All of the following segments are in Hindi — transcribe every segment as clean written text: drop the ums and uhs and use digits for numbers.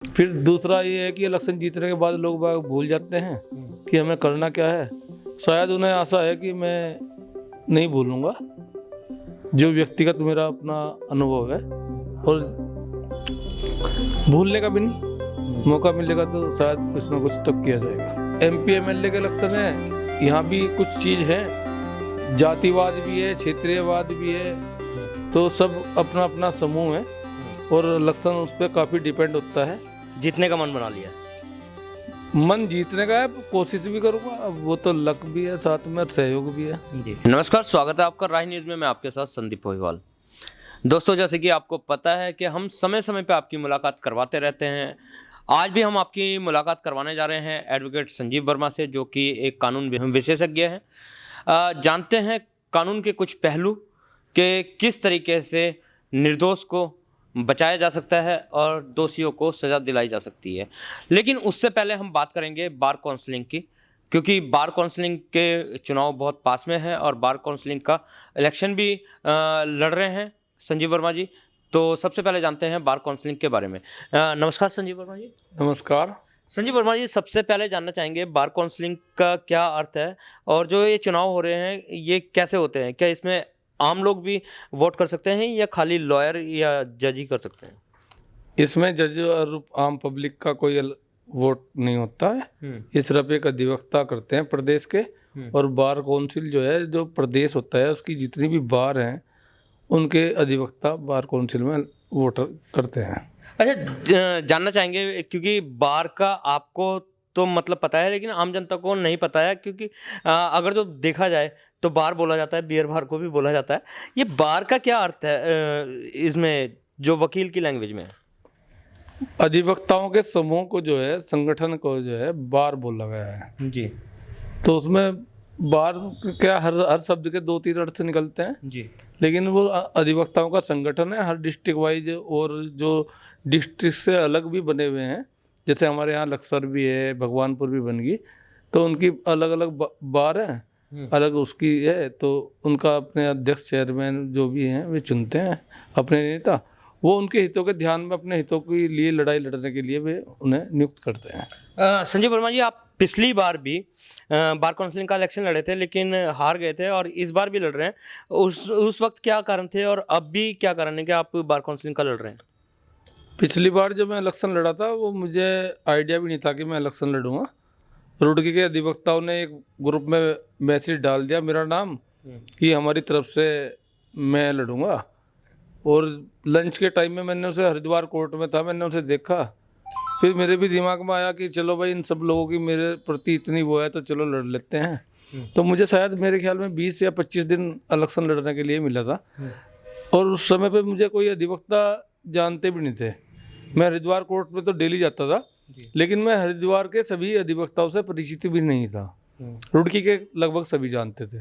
फिर दूसरा ये है कि इलेक्शन जीतने के बाद लोग बाग भूल जाते हैं कि हमें करना क्या है। शायद उन्हें आशा है कि मैं नहीं भूलूंगा, जो व्यक्तिगत मेरा अपना अनुभव है, और भूलने का भी नहीं, मौका मिलेगा तो शायद कुछ ना कुछ तो किया जाएगा। एमपी एमएलए के इलेक्शन है, यहाँ भी कुछ चीज़ है, जातिवाद भी है, क्षेत्रीयवाद भी है, तो सब अपना अपना समूह है और इलेक्शन उस पर काफ़ी डिपेंड होता है। जीतने का मन बना लिया? मन जीतने का है, कोशिश भी करूँगा, अब वो तो लक भी है, साथ में सहयोग भी है। जी नमस्कार, स्वागत है आपका राही न्यूज़ में। मैं आपके साथ संदीप पोहीवाल। दोस्तों, जैसे कि आपको पता है कि हम समय समय पे आपकी मुलाकात करवाते रहते हैं। आज भी हम आपकी मुलाकात करवाने जा रहे हैं एडवोकेट संजीव वर्मा से, जो कि एक कानून विशेषज्ञ हैं। जानते हैं कानून के कुछ पहलू कि किस तरीके से निर्दोष को बचाया जा सकता है और दोषियों को सज़ा दिलाई जा सकती है। लेकिन उससे पहले हम बात करेंगे बार काउंसलिंग की, क्योंकि बार काउंसलिंग के चुनाव बहुत पास में है और बार काउंसलिंग का इलेक्शन भी लड़ रहे हैं संजीव वर्मा जी। तो सबसे पहले जानते हैं बार काउंसलिंग के बारे में। नमस्कार संजीव वर्मा जी। नमस्कार। संजीव वर्मा जी, सबसे पहले जानना चाहेंगे बार काउंसलिंग का क्या अर्थ है और जो ये चुनाव हो रहे हैं ये कैसे होते हैं? क्या इसमें आम लोग भी वोट कर सकते हैं या खाली लॉयर या जज ही कर सकते हैं? इसमें जज और आम पब्लिक का कोई वोट नहीं होता है, ये सिर्फ एक अधिवक्ता करते हैं प्रदेश के। और बार काउंसिल जो है, जो प्रदेश होता है, उसकी जितनी भी बार हैं उनके अधिवक्ता बार काउंसिल में वोट करते हैं। अच्छा, जानना चाहेंगे क्योंकि बार का आपको तो मतलब पता है, लेकिन आम जनता को नहीं पता है, क्योंकि अगर जो देखा जाए तो बार बोला जाता है, बियर बार को भी बोला जाता है। ये बार का क्या अर्थ है इसमें, जो वकील की लैंग्वेज में है? अधिवक्ताओं के समूह को जो है, संगठन को जो है, बार बोला गया है जी। तो उसमें बार क्या, हर शब्द के 2-3 अर्थ निकलते हैं जी। लेकिन वो अधिवक्ताओं का संगठन है, हर डिस्ट्रिक्ट वाइज, और जो डिस्ट्रिक्ट से अलग भी बने हुए हैं, जैसे हमारे यहाँ लक्सर भी है, भगवानपुर भी बन गई, तो उनकी अलग अलग बार है, अलग उसकी है, तो उनका अपने अध्यक्ष चेयरमैन जो भी हैं वे चुनते हैं अपने नेता। वो उनके हितों के ध्यान में, अपने हितों के लिए लड़ाई लड़ने के लिए वे उन्हें नियुक्त करते हैं। संजीव वर्मा जी, आप पिछली बार भी बार काउंसलिंग का इलेक्शन लड़े थे लेकिन हार गए थे, और इस बार भी लड़ रहे हैं। उस वक्त क्या कारण थे और अब भी क्या कारण है कि आप बार काउंसलिंग का लड़ रहे हैं? पिछली बार जब मैं इलेक्शन लड़ा था, वो मुझे आइडिया भी नहीं था कि मैं इलेक्शन लड़ूंगा। रुड़की के अधिवक्ताओं ने एक ग्रुप में मैसेज डाल दिया मेरा नाम कि हमारी तरफ से मैं लड़ूंगा, और लंच के टाइम में मैंने उसे, हरिद्वार कोर्ट में था, मैंने उसे देखा। फिर मेरे भी दिमाग में आया कि चलो भाई, इन सब लोगों की मेरे प्रति इतनी वो है तो चलो लड़ लेते हैं। तो मुझे शायद, मेरे ख्याल में 20 या 25 दिन इलेक्शन लड़ने के लिए मिला था, और उस समय पे मुझे कोई अधिवक्ता जानते भी नहीं थे। मैं हरिद्वार कोर्ट में तो डेली जाता था, लेकिन मैं हरिद्वार के सभी अधिवक्ताओं से परिचित भी नहीं था। रुड़की के लगभग सभी जानते थे।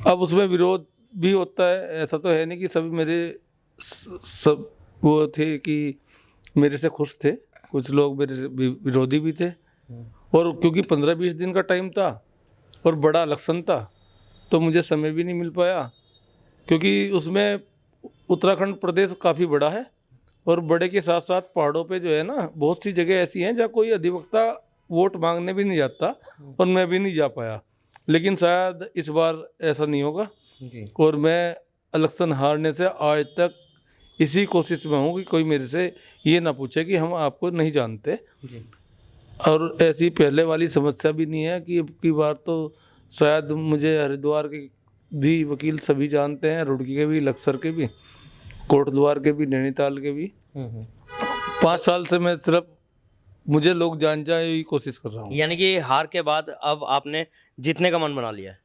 अब उसमें विरोध भी होता है, ऐसा तो है नहीं कि सभी मेरे सब वो थे कि मेरे से खुश थे, कुछ लोग मेरे से विरोधी भी थे। और क्योंकि 15-20 दिन का टाइम था और बड़ा इलेक्शन था, तो मुझे समय भी नहीं मिल पाया, क्योंकि उसमें उत्तराखंड प्रदेश काफ़ी बड़ा है, और बड़े के साथ साथ पहाड़ों पे जो है ना, बहुत सी जगह ऐसी हैं जहाँ कोई अधिवक्ता वोट मांगने भी नहीं जाता, और मैं भी नहीं जा पाया। लेकिन शायद इस बार ऐसा नहीं होगा, और मैं इलेक्शन हारने से आज तक इसी कोशिश में हूँ कि कोई मेरे से ये ना पूछे कि हम आपको नहीं जानते। और ऐसी पहले वाली समस्या भी नहीं है कि अब की बार तो शायद मुझे हरिद्वार के भी वकील सभी जानते हैं, रुड़की के भी, लक्सर के भी, कोटद्वार के भी, नैनीताल के भी। 5 साल से मैं सिर्फ मुझे लोग जान जाए यही कोशिश कर रहा हूँ। यानी कि हार के बाद अब आपने जीतने का मन बना लिया है?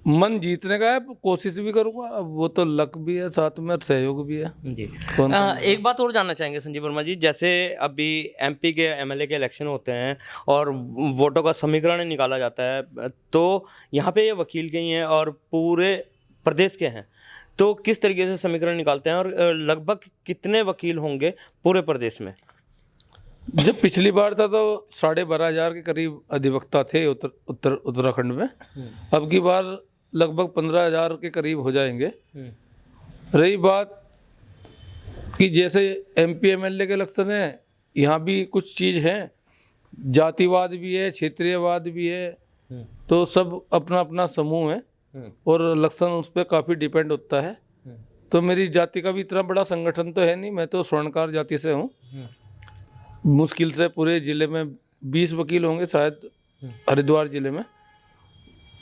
मन जीतने का है, कोशिश भी करूँगा, अब वो तो लक भी है, साथ में सहयोग भी है। जी। कौन एक बात और जानना चाहेंगे संजीव वर्मा जी, जैसे अभी एमपी के एमएलए के इलेक्शन होते हैं और वोटों का समीकरण निकाला जाता है, तो यहाँ पे ये वकील के ही हैं और पूरे प्रदेश के हैं, तो किस तरीके से समीकरण निकालते हैं और लगभग कितने वकील होंगे पूरे प्रदेश में? जब पिछली बार था तो 12,500 के करीब अधिवक्ता थे उत्तराखंड में। अब की बार लगभग 15,000 के करीब हो जाएंगे। रही बात कि जैसे MP MLA के इलेक्शन है, यहाँ भी कुछ चीज़ है, जातिवाद भी है, क्षेत्रीयवाद भी है, तो सब अपना अपना समूह है और इलेक्शन उस पर काफ़ी डिपेंड होता है। तो मेरी जाति का भी इतना बड़ा संगठन तो है नहीं, मैं तो स्वर्णकार जाति से हूँ। मुश्किल से पूरे ज़िले में 20 वकील होंगे शायद, हरिद्वार ज़िले में।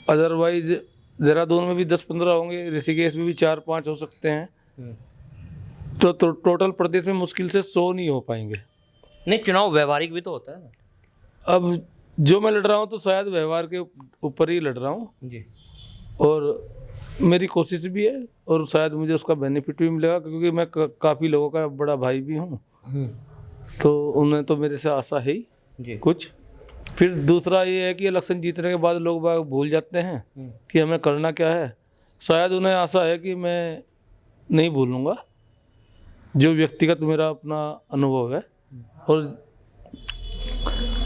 अदरवाइज देहरादून में भी 10-15 होंगे, ऋषिकेश में भी 4-5 हो सकते हैं। तो टोटल प्रदेश में मुश्किल से 100 नहीं हो पाएंगे। नहीं, चुनाव व्यवहारिक भी तो होता है ना। अब जो मैं लड़ रहा हूँ तो शायद व्यवहार के ऊपर ही लड़ रहा हूँ, जी। और मेरी कोशिश भी है और शायद मुझे उसका बेनिफिट भी मिलेगा, क्योंकि मैं काफ़ी लोगों का बड़ा भाई भी हूँ, तो उन्हें तो मेरे से आशा है ही जी। कुछ। फिर दूसरा ये है कि इलेक्शन जीतने के बाद लोग बाग भूल जाते हैं कि हमें करना क्या है। शायद उन्हें आशा है कि मैं नहीं भूलूंगा, जो व्यक्तिगत मेरा अपना अनुभव है, और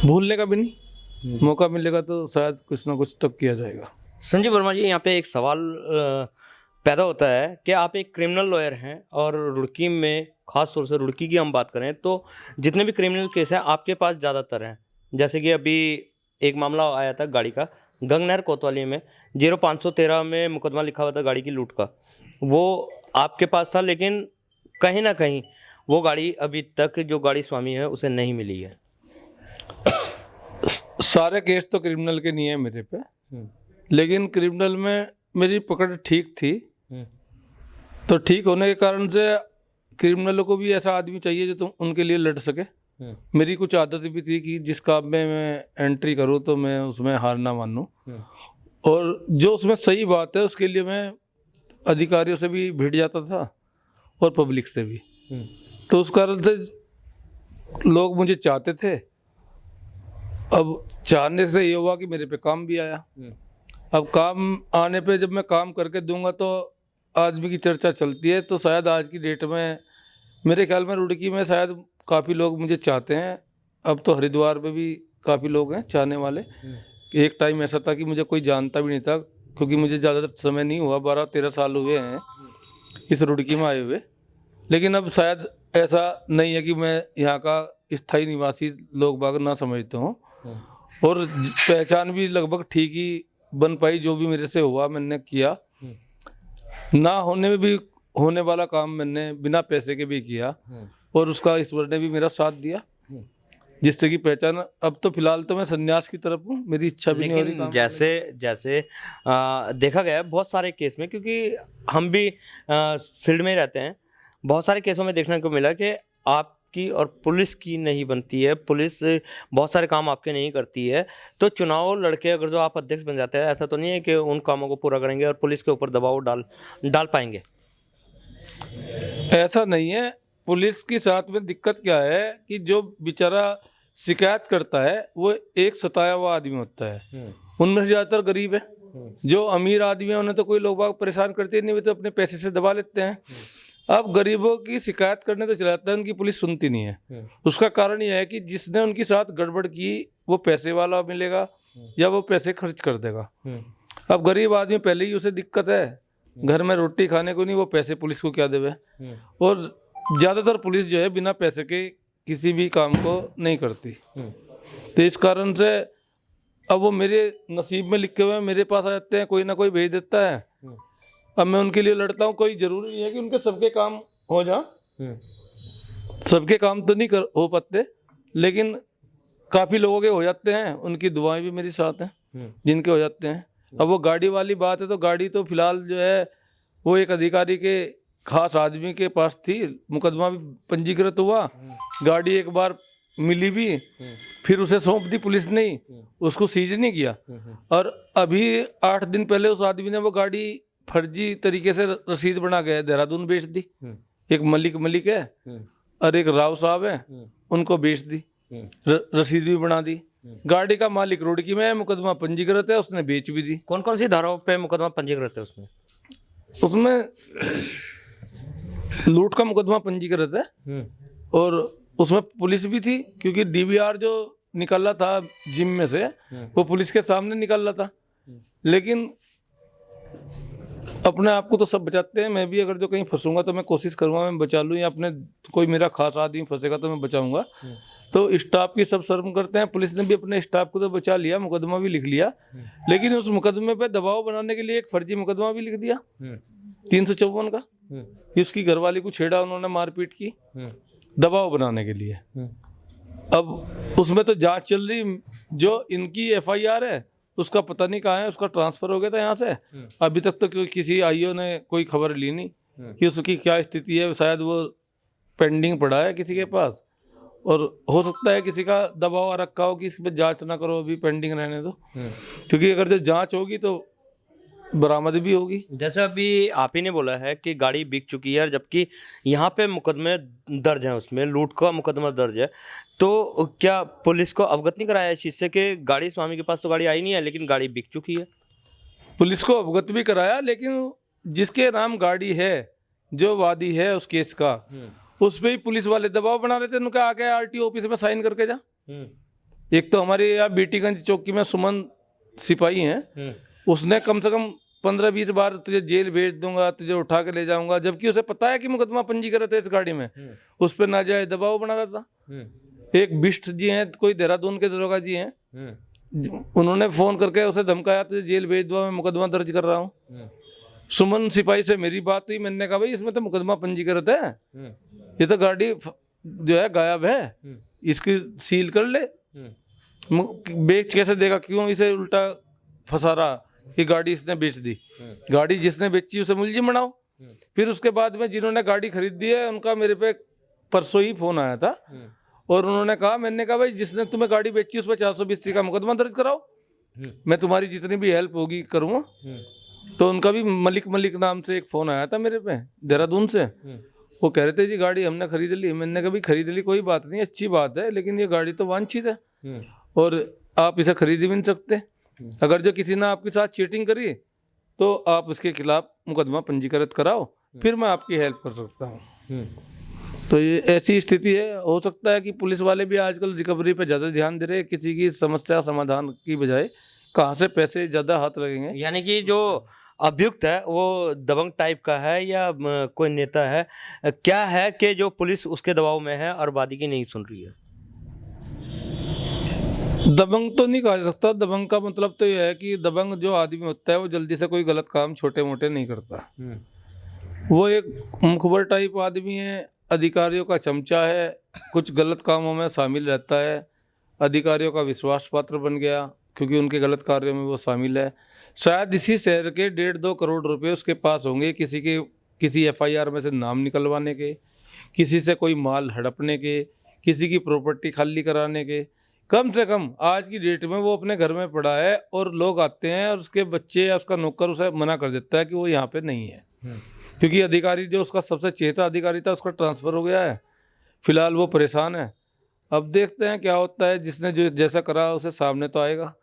भूलने का भी नहीं, मौका मिलेगा तो शायद कुछ ना कुछ तब किया जाएगा। संजीव वर्मा जी, यहाँ पे एक सवाल पैदा होता है कि आप एक क्रिमिनल लॉयर हैं और रुड़की में, खास तौर से रुड़की की हम बात करें तो जितने भी क्रिमिनल केस हैं आपके पास ज़्यादातर हैं। जैसे कि अभी एक मामला आया था गाड़ी का, गंगनहर कोतवाली में 0513 में मुकदमा लिखा हुआ था गाड़ी की लूट का, वो आपके पास था, लेकिन कहीं ना कहीं वो गाड़ी अभी तक जो गाड़ी स्वामी है उसे नहीं मिली है। सारे केस तो क्रिमिनल के नहीं है मेरे पे, लेकिन क्रिमिनल में मेरी पकड़ ठीक थी, तो ठीक होने के कारण से क्रिमिनलों को भी ऐसा आदमी चाहिए जो तुम उनके लिए लड़ सके। मेरी कुछ आदत भी थी कि जिस काम में मैं एंट्री करूं तो मैं उसमें हार ना मानूं, और जो उसमें सही बात है उसके लिए मैं अधिकारियों से भी भिड़ जाता था और पब्लिक से भी। तो उस कारण से लोग मुझे चाहते थे। अब चाहने से ये हुआ कि मेरे पे काम भी आया। अब काम आने पे जब मैं काम करके दूंगा तो आदमी की चर्चा चलती है, तो शायद आज की डेट में मेरे ख्याल में रुड़की में शायद काफ़ी लोग मुझे चाहते हैं। अब तो हरिद्वार में भी काफ़ी लोग हैं चाहने वाले। एक टाइम ऐसा था कि मुझे कोई जानता भी नहीं था, क्योंकि मुझे ज़्यादा समय नहीं हुआ, 12-13 साल हुए हैं इस रुड़की में आए हुए। लेकिन अब शायद ऐसा नहीं है कि मैं यहाँ का स्थायी निवासी लोग बाग ना समझते हों, और पहचान भी लगभग ठीक ही बन पाई। जो भी मेरे से हुआ मैंने किया, ना होने में भी होने वाला काम मैंने बिना पैसे के भी किया, और उसका ईश्वर ने भी मेरा साथ दिया, जिससे कि पहचान। अब तो फिलहाल तो मैं संन्यास की तरफ हूँ, मेरी इच्छा भी नहीं हो रही काम। जैसे देखा गया है बहुत सारे केस में, क्योंकि हम भी फील्ड में रहते हैं, बहुत सारे केसों में देखने को मिला कि आपकी और पुलिस की नहीं बनती है, पुलिस बहुत सारे काम आपके नहीं करती है। तो चुनाव लड़के अगर जो आप अध्यक्ष बन जाते हैं, ऐसा तो नहीं है कि उन कामों को पूरा करेंगे और पुलिस के ऊपर दबाव डाल पाएंगे? ऐसा नहीं है। पुलिस के साथ में दिक्कत क्या है कि जो बेचारा शिकायत करता है वो एक सताया हुआ आदमी होता है, उनमें से ज़्यादातर गरीब है। जो अमीर आदमी है उन्हें तो कोई लोग बाग परेशान करते नहीं, वे तो अपने पैसे से दबा लेते हैं। अब गरीबों की शिकायत करने तो चला जाता है, उनकी पुलिस सुनती नहीं है। उसका कारण यह है कि जिसने उनके साथ गड़बड़ की वो पैसे वाला मिलेगा या वो पैसे खर्च कर देगा। अब गरीब आदमी पहले ही उसे दिक्कत है, घर में रोटी खाने को नहीं, वो पैसे पुलिस को क्या देवे। और ज़्यादातर पुलिस जो है बिना पैसे के किसी भी काम को नहीं करती। तो इस कारण से अब वो मेरे नसीब में लिखे हुए हैं, मेरे पास आ जाते हैं, कोई ना कोई भेज देता है। अब मैं उनके लिए लड़ता हूँ। कोई ज़रूरी नहीं है कि उनके सबके काम हो जाए, सबके काम तो नहीं हो पाते, लेकिन काफ़ी लोगों के हो जाते हैं। उनकी दुआएं भी मेरे साथ हैं जिनके हो जाते हैं। अब वो गाड़ी वाली बात है, तो गाड़ी तो फिलहाल जो है वो एक अधिकारी के खास आदमी के पास थी, मुकदमा भी पंजीकृत हुआ, गाड़ी एक बार मिली भी, फिर उसे सौंप दी पुलिस ने, उसको सीज नहीं किया। और अभी 8 दिन पहले उस आदमी ने वो गाड़ी फर्जी तरीके से रसीद बना के देहरादून बेच दी। एक मलिक है और एक राव साहब है, उनको बेच दी, रसीद भी बना दी। गाड़ी का मालिक रुड़की में है, मुकदमा पंजीकृत है, उसने बेच भी दी। कौन कौन सी धाराओं पे मुकदमा पंजीकृत है उसमें? उसमें लूट का मुकदमा पंजीकृत है, और उसमें पुलिस भी थी, क्योंकि डीवीआर जो निकला था जिम में से वो पुलिस के सामने निकल रहा था। लेकिन अपने आप को तो सब बचाते हैं, मैं भी अगर जो कहीं फंसूंगा तो मैं कोशिश करूंगा मैं बचा लूं, या अपने कोई मेरा खास आदमी फंसेगा तो मैं बचाऊंगा। तो स्टाफ की सब शर्म करते हैं, पुलिस ने भी अपने स्टाफ को तो बचा लिया, मुकदमा भी लिख लिया, लेकिन उस मुकदमे पे दबाव बनाने के लिए एक फर्जी मुकदमा भी लिख दिया 354 का, कि उसकी घरवाली को छेड़ा उन्होंने, मारपीट की, दबाव बनाने के लिए। अब उसमें तो जांच चल रही, जो इनकी एफआईआर है उसका पता नहीं कहाँ है, उसका ट्रांसफर हो गया था यहाँ से, अभी तक तो किसी आईओ ने कोई खबर ली नहीं कि उसकी क्या स्थिति है, शायद वो पेंडिंग पड़ा है किसी के पास, और हो सकता है किसी का दबाव आ रखा हो कि इस पे जांच ना करो, अभी पेंडिंग रहने दो, क्योंकि अगर जो जांच होगी तो बरामद भी होगी। जैसे अभी आप ही ने बोला है कि गाड़ी बिक चुकी है, जबकि यहाँ पे मुकदमे दर्ज हैं, उसमें लूट का मुकदमा दर्ज है, तो क्या पुलिस को अवगत नहीं कराया इस चीज़ से कि गाड़ी स्वामी के पास तो गाड़ी आई नहीं है लेकिन गाड़ी बिक चुकी है? पुलिस को अवगत भी कराया, लेकिन जिसके नाम गाड़ी है, जो वादी है उस केस का, उस पे ही पुलिस वाले दबाव बना रहे थे, उनका आके आरटीओ ऑफिस में साइन करके जा। एक तो हमारे यहाँ बीटीगंज चौकी में सुमन सिपाही हैं, उसने कम से कम 15-20 बार तुझे जेल भेज दूंगा, तुझे उठा के ले जाऊंगा, जबकि उसे पता है कि मुकदमा पंजीकृत है इस गाड़ी में, उस पर नाजायज दबाव बना रहा था। एक बिष्ट जी हैं, कोई देहरादून के दरोगा जी हैं, उन्होंने फोन करके उसे धमकाया, तुझे जेल भेज दूंगा, मैं मुकदमा दर्ज कर रहा हूँ। सुमन सिपाही से मेरी बात हुई, मैंने कहा भाई इसमें तो मुकदमा पंजीकृत है, ये तो गाड़ी जो है गायब है, इसकी सील कर ले, बेच कैसे देगा, क्यों इसे उल्टा फंसा रहा कि गाड़ी इसने बेच दी, गाड़ी जिसने बेची उसे मुलजिम बनाओ। फिर उसके बाद में जिन्होंने गाड़ी खरीदी है उनका मेरे पे परसों ही फोन आया था, और उन्होंने कहा, मैंने कहा भाई जिसने तुम्हें गाड़ी बेची उस पर 420 का मुकदमा दर्ज कराओ, मैं तुम्हारी जितनी भी हेल्प होगी करूँगा। तो उनका भी मलिक नाम से एक फ़ोन आया था मेरे पे देहरादून से, वो कह रहे थे जी गाड़ी हमने खरीद ली। मैंने कहा भाई खरीद ली कोई बात नहीं, अच्छी बात है, लेकिन ये गाड़ी तो वांछित है और आप इसे खरीद भी नहीं सकते। अगर जो किसी ने आपके साथ चीटिंग करी तो आप उसके खिलाफ मुकदमा पंजीकृत कराओ, फिर मैं आपकी हेल्प कर सकता हूँ। तो ये ऐसी स्थिति है। हो सकता है कि पुलिस वाले भी आजकल रिकवरी पे ज़्यादा ध्यान दे रहे हैं, किसी की समस्या समाधान की बजाय कहाँ से पैसे ज़्यादा हाथ लगेंगे। यानी कि जो अभियुक्त है वो दबंग टाइप का है या कोई नेता है, क्या है कि जो पुलिस उसके दबाव में है और वादी की नहीं सुन रही है? दबंग तो नहीं कहा जा सकता। दबंग का मतलब तो यह है कि दबंग जो आदमी होता है वो जल्दी से कोई गलत काम छोटे मोटे नहीं करता। वो एक मुखबर टाइप आदमी है, अधिकारियों का चमचा है, कुछ गलत कामों में शामिल रहता है, अधिकारियों का विश्वास पात्र बन गया क्योंकि उनके गलत कार्यों में वो शामिल है। शायद इसी शहर के 1.5-2 करोड़ रुपए उसके पास होंगे, किसी एफआईआर में से नाम निकलवाने के, किसी से कोई माल हड़पने के, किसी की प्रॉपर्टी खाली कराने के। कम से कम आज की डेट में वो अपने घर में पड़ा है और लोग आते हैं और उसके बच्चे या उसका नौकर उसे मना कर देता है कि वो यहाँ पे नहीं है, क्योंकि अधिकारी जो उसका सबसे चहेता अधिकारी था उसका ट्रांसफ़र हो गया है। फिलहाल वो परेशान है। अब देखते हैं क्या होता है। जिसने जो जैसा करा उसे सामने तो आएगा।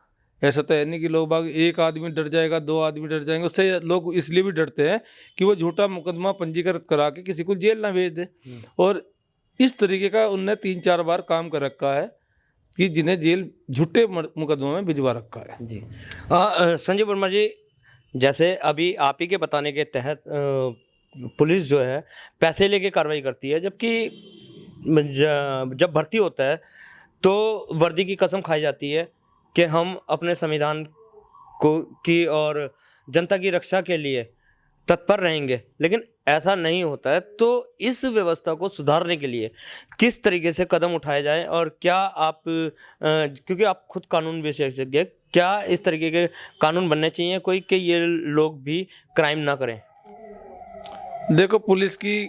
ऐसा तो है नहीं कि लोग बाग एक आदमी डर जाएगा, 2 आदमी डर जाएंगे। उससे लोग इसलिए भी डरते हैं कि वो झूठा मुकदमा पंजीकृत करा के किसी को जेल ना भेज दे। और इस तरीके का उनने 3-4 बार काम कर रखा है कि जिन्हें जेल झूठे मुकदमों में भिजवा रखा है। जी संजय वर्मा जी, जैसे अभी आप ही के बताने के तहत पुलिस जो है पैसे लेके कार्रवाई करती है, जबकि जब भर्ती होता है तो वर्दी की कसम खाई जाती है कि हम अपने संविधान को की और जनता की रक्षा के लिए तत्पर रहेंगे, लेकिन ऐसा नहीं होता है। तो इस व्यवस्था को सुधारने के लिए किस तरीके से कदम उठाए जाए, और क्या आप क्योंकि आप खुद कानून विशेषज्ञ, क्या इस तरीके के कानून बनने चाहिए कोई कि ये लोग भी क्राइम ना करें? देखो, पुलिस की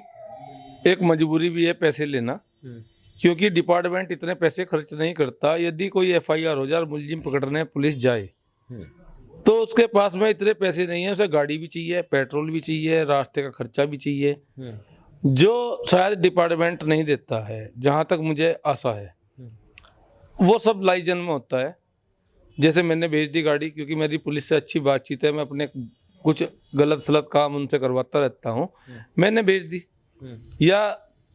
एक मजबूरी भी है पैसे लेना, क्योंकि डिपार्टमेंट इतने पैसे खर्च नहीं करता। यदि कोई एफआईआर हो जाए और मुलजिम पकड़ने पुलिस जाए तो उसके पास में इतने पैसे नहीं है। उसे गाड़ी भी चाहिए, पेट्रोल भी चाहिए, रास्ते का खर्चा भी चाहिए, जो शायद डिपार्टमेंट नहीं देता है, जहाँ तक मुझे आशा है। वो सब लाइजन में होता है। जैसे मैंने भेज दी गाड़ी, क्योंकि मेरी पुलिस से अच्छी बातचीत है, मैं अपने कुछ गलत सलत काम उनसे करवाता रहता हूँ, मैंने भेज दी। या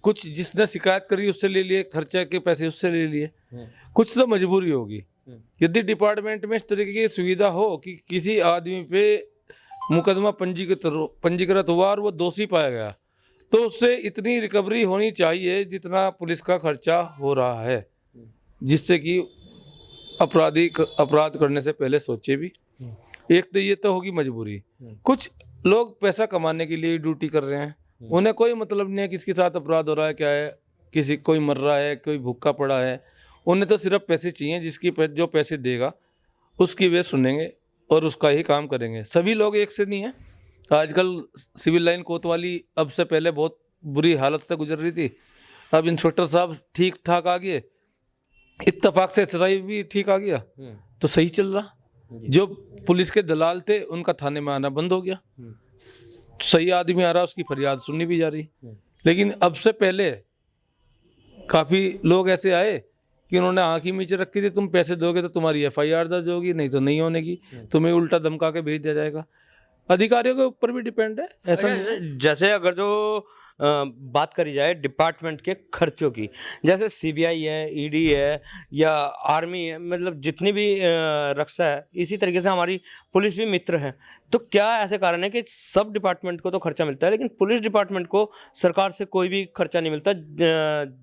कुछ जिसने शिकायत करी उससे ले लिए, खर्चे के पैसे उससे ले लिए। कुछ तो मजबूरी होगी। यदि डिपार्टमेंट में इस तरीके की सुविधा हो कि किसी आदमी पे मुकदमा पंजीकृत हुआ और वो दोषी पाया गया, तो उससे इतनी रिकवरी होनी चाहिए जितना पुलिस का खर्चा हो रहा है, जिससे कि अपराध करने से पहले सोचे भी। एक तो ये तो होगी मजबूरी, कुछ लोग पैसा कमाने के लिए ड्यूटी कर रहे हैं, उन्हें कोई मतलब नहीं है किसके साथ अपराध हो रहा है, क्या है, किसी कोई मर रहा है, कोई भूखा पड़ा है, उन्हें तो सिर्फ पैसे चाहिए, जो पैसे देगा उसकी वे सुनेंगे और उसका ही काम करेंगे। सभी लोग एक से नहीं है। आजकल सिविल लाइन कोतवाली अब से पहले बहुत बुरी हालत से गुजर रही थी, अब इंस्पेक्टर साहब ठीक ठाक आ गए, इत्तेफाक से एसआई भी ठीक आ गया, तो सही चल रहा। जो पुलिस के दलाल थे उनका थाने में आना बंद हो गया, सही आदमी आ रहा, उसकी फरियाद सुननी भी जा रही। लेकिन अब से पहले काफ़ी लोग ऐसे आए कि उन्होंने आँख ही नीचे रखी थी, तुम पैसे दोगे तो तुम्हारी एफआईआर दर्ज होगी, नहीं तो नहीं होने की, तुम्हें उल्टा धमका के भेज दिया जाएगा। अधिकारियों के ऊपर भी डिपेंड है, ऐसा नहीं। जैसे अगर जो बात करी जाए डिपार्टमेंट के खर्चों की, जैसे सीबीआई है, ईडी है या आर्मी है, मतलब जितनी भी रक्षा है, इसी तरीके से हमारी पुलिस भी मित्र है, तो क्या ऐसे कारण है कि सब डिपार्टमेंट को तो खर्चा मिलता है लेकिन पुलिस डिपार्टमेंट को सरकार से कोई भी खर्चा नहीं मिलता?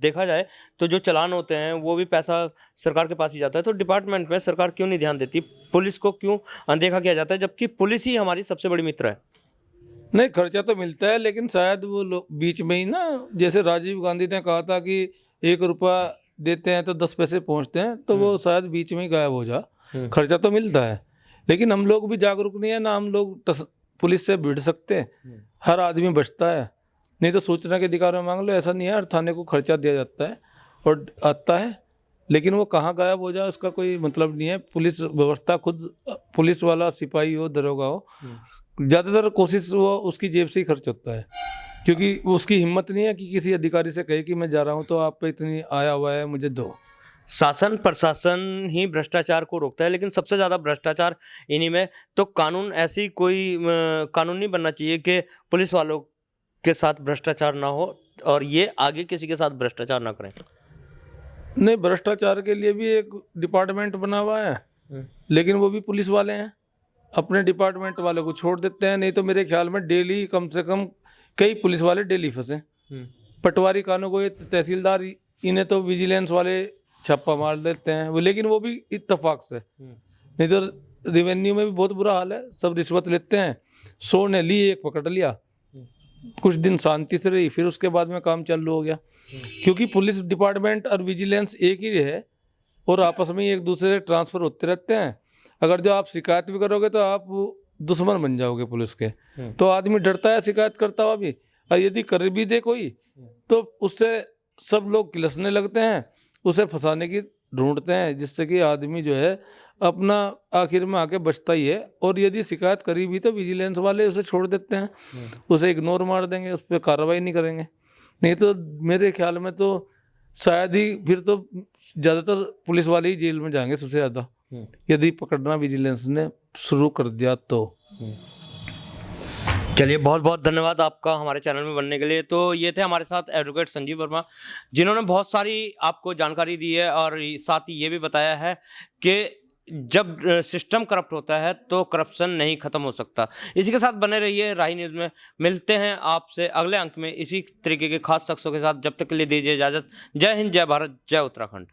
देखा जाए तो जो चालान होते हैं वो भी पैसा सरकार के पास ही जाता है, तो डिपार्टमेंट में सरकार क्यों नहीं ध्यान देती, पुलिस को क्यों अनदेखा किया जाता है, जबकि पुलिस ही हमारी सबसे बड़ी मित्र है? नहीं, खर्चा तो मिलता है, लेकिन शायद वो लोग बीच में ही ना, जैसे राजीव गांधी ने कहा था कि 1 रुपया देते हैं तो 10 पैसे पहुंचते हैं, तो वो शायद बीच में ही गायब हो जा। खर्चा तो मिलता है, लेकिन हम लोग भी जागरूक नहीं है ना, हम लोग पुलिस से भिड़ सकते हैं। हर आदमी बचता है, नहीं तो सूचना के अधिकार में मांग लो, ऐसा नहीं है। हर थाने को खर्चा दिया जाता है और आता है, लेकिन वो कहाँ गायब हो जाए उसका कोई मतलब नहीं है। पुलिस व्यवस्था खुद, पुलिस वाला सिपाही हो, दरोगा हो, ज़्यादातर कोशिश वो उसकी जेब से ही खर्च होता है, क्योंकि उसकी हिम्मत नहीं है कि किसी अधिकारी से कहे कि मैं जा रहा हूँ तो आप पे इतनी आया हुआ है, मुझे दो। शासन प्रशासन ही भ्रष्टाचार को रोकता है, लेकिन सबसे ज़्यादा भ्रष्टाचार इन्हीं में, तो कानून ऐसी कोई कानून नहीं बनना चाहिए कि पुलिस वालों के साथ भ्रष्टाचार ना हो और ये आगे किसी के साथ भ्रष्टाचार ना करें? नहीं, भ्रष्टाचार के लिए भी एक डिपार्टमेंट बना हुआ है, लेकिन वो भी पुलिस वाले हैं, अपने डिपार्टमेंट वाले को छोड़ देते हैं। नहीं तो मेरे ख्याल में डेली कम से कम कई पुलिस वाले डेली फंसे। पटवारी कानून को, ये तहसीलदार, इन्हें तो विजिलेंस वाले छापा मार देते हैं वो, लेकिन वो भी इत्तेफाक से। नहीं तो रेवेन्यू में भी बहुत बुरा हाल है, सब रिश्वत लेते हैं। 100 ने ली, एक पकड़ लिया, कुछ दिन शांति से रही, फिर उसके बाद में काम चालू हो गया, क्योंकि पुलिस डिपार्टमेंट और विजिलेंस एक ही है और आपस में एक दूसरे से ट्रांसफर होते रहते हैं। अगर जो आप शिकायत भी करोगे तो आप दुश्मन बन जाओगे पुलिस के, तो आदमी डरता है शिकायत करता हुआ भी, और यदि कर भी दे कोई तो उससे सब लोग किलसने लगते हैं, उसे फंसाने की ढूंढते हैं, जिससे कि आदमी जो है अपना आखिर में आके बचता ही है। और यदि शिकायत करी भी तो विजिलेंस वाले उसे छोड़ देते हैं, उसे इग्नोर मार देंगे, उस पर कार्रवाई नहीं करेंगे। नहीं तो मेरे ख्याल में तो शायद ही फिर तो ज़्यादातर पुलिस वाले ही जेल में जाएंगे सबसे ज़्यादा, यदि पकड़ना विजिलेंस ने शुरू कर दिया तो। चलिए, बहुत बहुत धन्यवाद आपका हमारे चैनल में बनने के लिए। तो ये थे हमारे साथ एडवोकेट संजीव वर्मा, जिन्होंने बहुत सारी आपको जानकारी दी है और साथ ही ये भी बताया है कि जब सिस्टम करप्ट होता है तो करप्शन नहीं खत्म हो सकता। इसी के साथ बने रहिए राही न्यूज़ में। मिलते हैं आपसे अगले अंक में इसी तरीके के खास शख्सों के साथ। जब तक के लिए दीजिए इजाज़त। जय हिंद, जय भारत, जय उत्तराखंड।